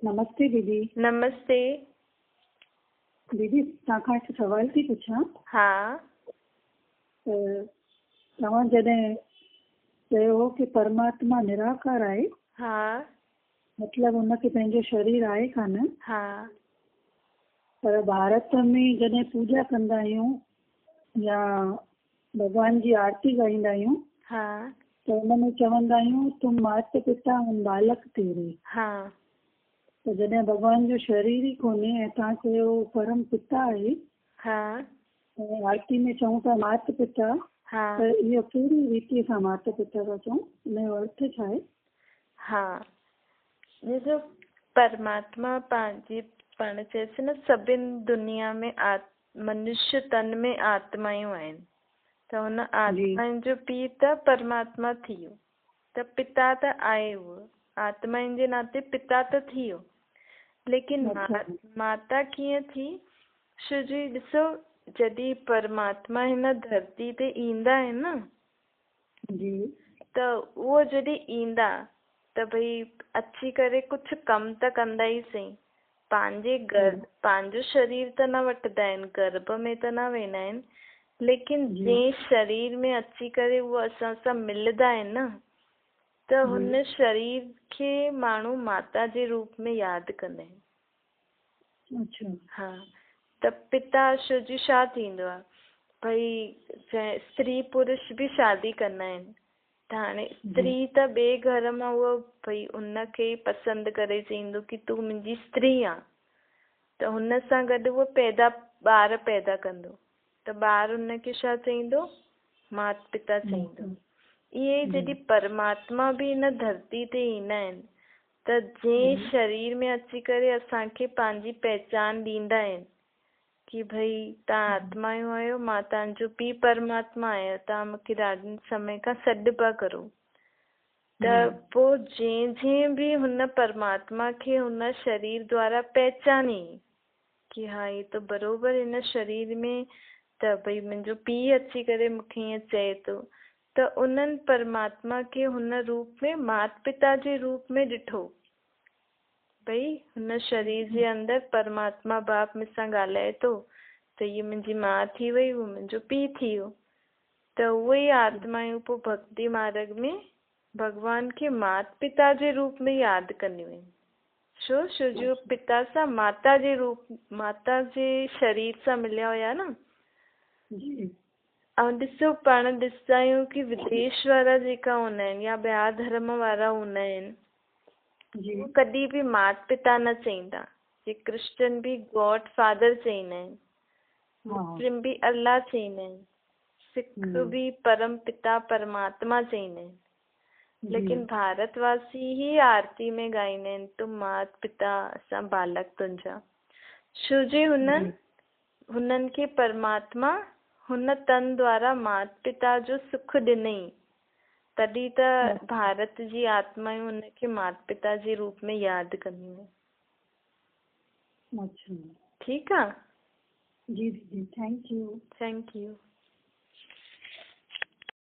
नमस्ते दीदी। नमस्ते। दीदी तव्हां हिकु सवाल थी पुछां। हा। तव्हां जॾहिं चयो कि परमात्मा निराकार आहे, हा। मतिलबु हुनखे पंहिंजो शरीर आहे कान, हा। पर भारत में जॾहिं पूजा कंदा आहियूं या भॻवान जी आरती ॻाईंदा आहियूं हा। त हुनमें चवंदा आहियूं तुम मात पिता ऐं बालक तेरे। हा। त जॾहिं भॻवान जो शरीर ई कोन्हे ऐं तव्हां चयो परम पिता आहे, हा। ऐं आरती में चऊं था मात पिता, हा। त इहो कहिड़ी रीति सां माता पिता था चऊं, हुनजो अर्थ छा आहे? हा, ॾिसो परमात्मा पंहिंजी पाण चएसि न सभिनि दुनिया में मनुष्य तन में आत्मायूं आहिनि, त हुन आत्माउनि जो पीउ त परमात्मा थी वियो, त पिता त आहे उहो, आत्माउनि जे नाते पिता त थी वियो, लेकिन माता कीअं थी? छो जी ॾिसो जॾहिं परमात्मा हिन धरती ते ईंदा आहिनि न, त उहो जॾहिं ईंदा त भई अची करे कुझु कम त कंदा ई सही, पंहिंजो शरीर त न वठंदा आहिनि, गर्भ में त न वेंदा आहिनि, लेकिन जंहिं शरीर में अची करे उहो असां सां मिलंदा आहिनि न, त हुन शरीर खे माण्हू माता जे रूप में यादि कंदा आहिनि। अच्छा। हा, त पिता छो जी छा थींदो आहे भई स्त्री पुरुष बि शादी कंदा आहिनि, त हाणे स्त्री त ॿिए घर मां उहो भई उनखे पसंदि करे चईंदो कि तूं मुंहिंजी स्त्री आहे, त हुन सां गॾु उहो ॿार पैदा कंदो, त ॿार हुनखे छा चईंदो? मात पिता चईंदो। इहे जॾहिं परमात्मा बि हिन धरती ते ईंदा आहिनि त जंहिं शरीर में अची करे असांखे पंहिंजी पहचान ॾींदा आहिनि कि भई तव्हां आत्माऊं आहियो, मां तव्हांजो पीउ परमात्मा आहियां, तव्हां मूंखे ॾाढे समय खां सॾु पिया करो, त पोइ जंहिं बि हुन परमात्मा खे हुन शरीर द्वारा पहचाने कि हा हे त बरोबरु हिन शरीर में त भई मुंहिंजो पीउ अची करे मूंखे ईअं चए थो, त उन्हनि परमात्मा खे हुन रूप में मात पिता जे रूप में ॾिठो, भई हुन शरीर जे अंदरि परमात्मा बाप मूंसां ॻाल्हाए थो, त हीअ मुंहिंजी माउ थी वई, उहो मुंहिंजो पीउ थी वियो, त उहे ई आत्मायूं पोइ भक्ति मार्ग में भगवान खे मात पिता जे रूप में यादि कंदियूं आहिनि। छो जो पिता सां माता जे शरीर सां मिलिया हुया न। ऐं ॾिसो पाण ॾिसंदा आहियूं कि विदेश वारा जेका हूंदा आहिनि या ॿिया धर्म वारा हूंदा आहिनि, उहो कॾहिं बि मात पिता न चईंदा, जे क्रिश्चियन बि गॉड फादर चईंदा आहिनि, मुस्लिम बि अल्लाह चईंदा आहिनि, सिख बि परम पिता परमात्मा चईंदा आहिनि, लेकिन भारतवासी ही आरती में ॻाईंदा आहिनि तुम मात पिता असां बालक तुंहिंजा, छो जे हुननि खे परमात्मा हुन तन द्वारा मात पिता जो सुख ॾिनई, तॾहिं त भारत जी आत्मायूं हुनखे मात पिता जे रूप में यादि कंदियूं आहिनि। ठीकु आहे? जी दीदी, थैंक यू।